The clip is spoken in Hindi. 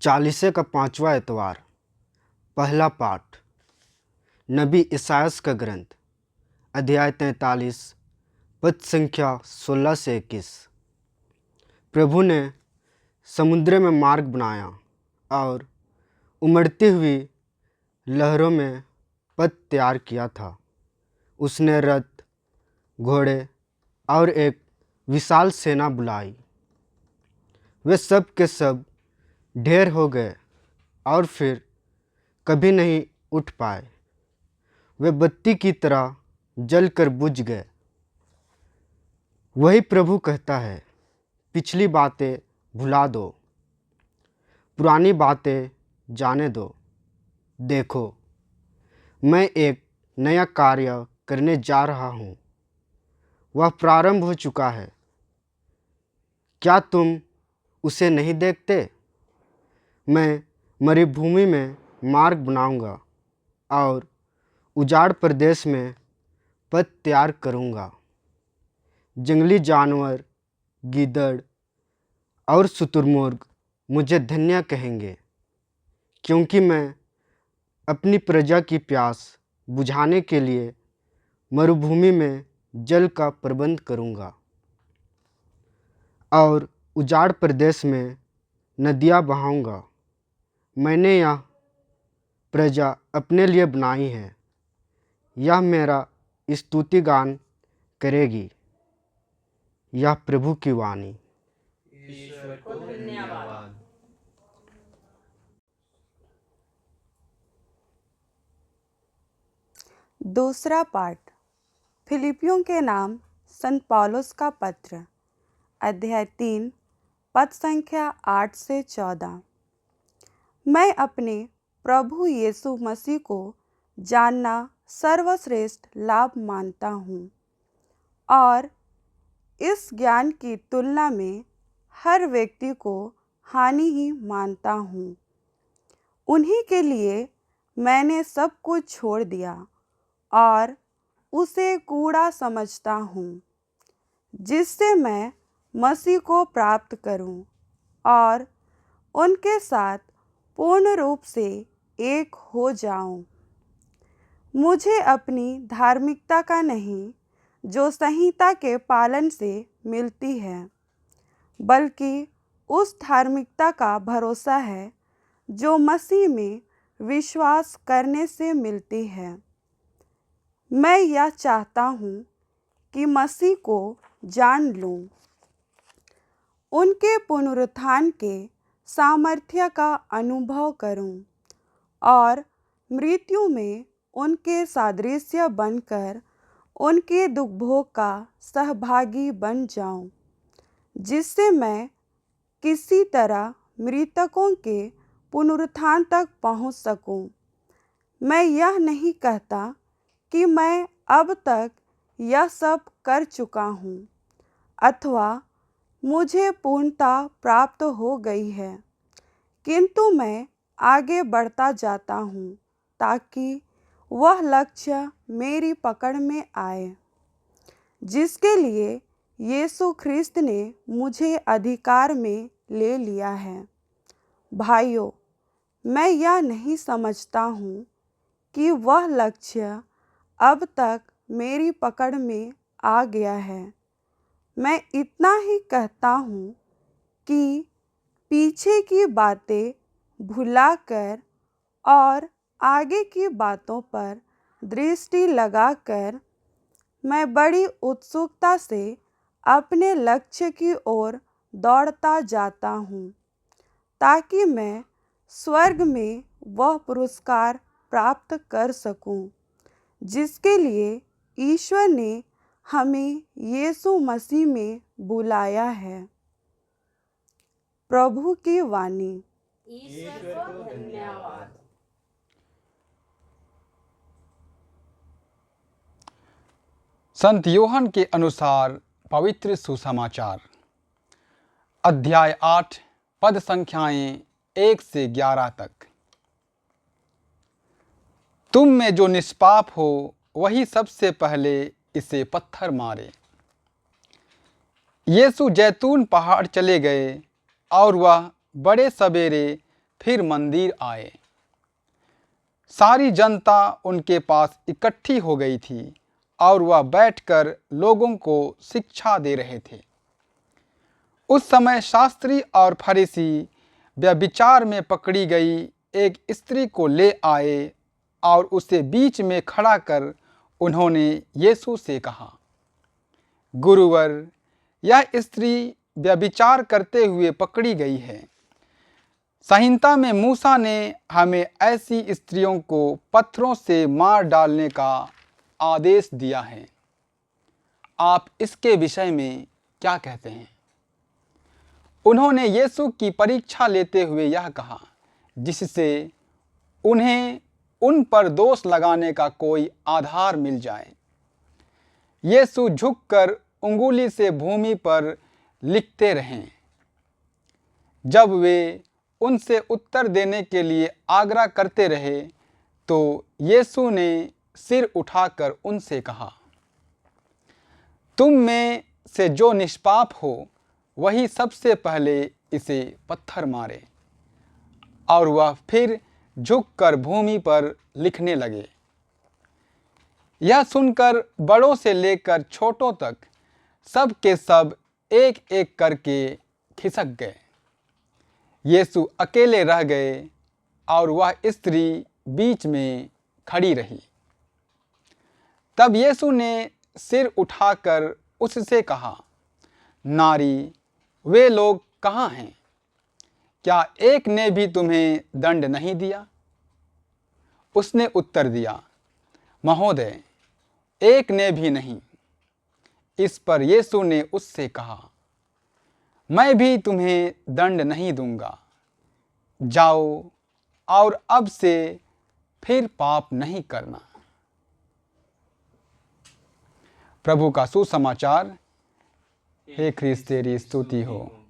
चालीसे का 5वां एतवार। पहला पाठ नबी इसायास का ग्रंथ, अध्याय 43, पद संख्या 16 से 21। प्रभु ने समुद्र में मार्ग बनाया और उमड़ती हुई लहरों में पथ तैयार किया था। उसने रथ, घोड़े और एक विशाल सेना बुलाई। वे सब के सब ढेर हो गए और फिर कभी नहीं उठ पाए। वे बत्ती की तरह जलकर बुझ गए। वही प्रभु कहता है, पिछली बातें भुला दो, पुरानी बातें जाने दो। देखो, मैं एक नया कार्य करने जा रहा हूँ, वह प्रारंभ हो चुका है। क्या तुम उसे नहीं देखते? मैं मरुभूमि में मार्ग बनाऊंगा और उजाड़ प्रदेश में पथ तैयार करूंगा। जंगली जानवर, गीदड़ और शुतुरमुर्ग मुझे धन्य कहेंगे, क्योंकि मैं अपनी प्रजा की प्यास बुझाने के लिए मरुभूमि में जल का प्रबंध करूंगा और उजाड़ प्रदेश में नदियां बहाऊंगा। मैंने यह प्रजा अपने लिए बनाई है, यह मेरा स्तुति गान करेगी। यह प्रभु की वाणी। ईश्वर को धन्यवाद। दूसरा पाठ फिलिपियों के नाम संत पौलुस का पत्र, अध्याय 3, पद संख्या 8 से 14। मैं अपने प्रभु यीशु मसीह को जानना सर्वश्रेष्ठ लाभ मानता हूँ और इस ज्ञान की तुलना में हर व्यक्ति को हानि ही मानता हूँ। उन्हीं के लिए मैंने सब कुछ छोड़ दिया और उसे कूड़ा समझता हूँ, जिससे मैं मसीह को प्राप्त करूँ और उनके साथ पूर्ण रूप से एक हो जाऊँ। मुझे अपनी धार्मिकता का नहीं, जो संहिता के पालन से मिलती है, बल्कि उस धार्मिकता का भरोसा है जो मसीह में विश्वास करने से मिलती है। मैं यह चाहता हूँ कि मसीह को जान लूँ, उनके पुनरुत्थान के सामर्थ्य का अनुभव करूँ और मृत्यु में उनके सादृश्य बनकर उनके दुख भोग का सहभागी बन जाऊँ, जिससे मैं किसी तरह मृतकों के पुनरुत्थान तक पहुँच सकूँ। मैं यह नहीं कहता कि मैं अब तक यह सब कर चुका हूँ अथवा मुझे पूर्णता प्राप्त हो गई है, किंतु मैं आगे बढ़ता जाता हूँ ताकि वह लक्ष्य मेरी पकड़ में आए, जिसके लिए यीशु ख्रिस्त ने मुझे अधिकार में ले लिया है। भाइयों, मैं यह नहीं समझता हूँ कि वह लक्ष्य अब तक मेरी पकड़ में आ गया है। मैं इतना ही कहता हूँ कि पीछे की बातें भुलाकर और आगे की बातों पर दृष्टि लगाकर मैं बड़ी उत्सुकता से अपने लक्ष्य की ओर दौड़ता जाता हूँ, ताकि मैं स्वर्ग में वह पुरस्कार प्राप्त कर सकूँ, जिसके लिए ईश्वर ने हमें यीशु मसीह में बुलाया है। प्रभु की वाणी। ईश्वर को धन्यवाद। संत यूहन्ना के अनुसार पवित्र सुसमाचार, अध्याय 8, पद संख्याएं 1 से 11 तक। तुम में जो निष्पाप हो वही सबसे पहले इसे पत्थर मारे। यीशु जैतून पहाड़ चले गए और वह बड़े सवेरे फिर मंदिर आए। सारी जनता उनके पास इकट्ठी हो गई थी और वह बैठकर लोगों को शिक्षा दे रहे थे। उस समय शास्त्री और फरीसी व्यभिचार में पकड़ी गई एक स्त्री को ले आए और उसे बीच में खड़ा कर उन्होंने यीशु से कहा, गुरुवर, यह स्त्री व्यभिचार करते हुए पकड़ी गई है। संहिता में मूसा ने हमें ऐसी स्त्रियों को पत्थरों से मार डालने का आदेश दिया है। आप इसके विषय में क्या कहते हैं? उन्होंने यीशु की परीक्षा लेते हुए यह कहा, जिससे उन्हें उन पर दोष लगाने का कोई आधार मिल जाए। यीशु झुककर उंगली से भूमि पर लिखते रहें। जब वे उनसे उत्तर देने के लिए आग्रह करते रहे तो यीशु ने सिर उठाकर उनसे कहा, तुम में से जो निष्पाप हो वही सबसे पहले इसे पत्थर मारे। और वह फिर झुककर भूमि पर लिखने लगे। यह सुनकर बड़ों से लेकर छोटों तक सब के सब एक एक करके खिसक गए। यीशु अकेले रह गए और वह स्त्री बीच में खड़ी रही। तब यीशु ने सिर उठाकर उससे कहा, नारी, वे लोग कहाँ हैं? क्या एक ने भी तुम्हें दंड नहीं दिया? उसने उत्तर दिया, महोदय, एक ने भी नहीं। इस पर यीशु ने उससे कहा, मैं भी तुम्हें दंड नहीं दूंगा। जाओ और अब से फिर पाप नहीं करना। प्रभु का सुसमाचार। हे ख्रीस्त, तेरी स्तुति हो।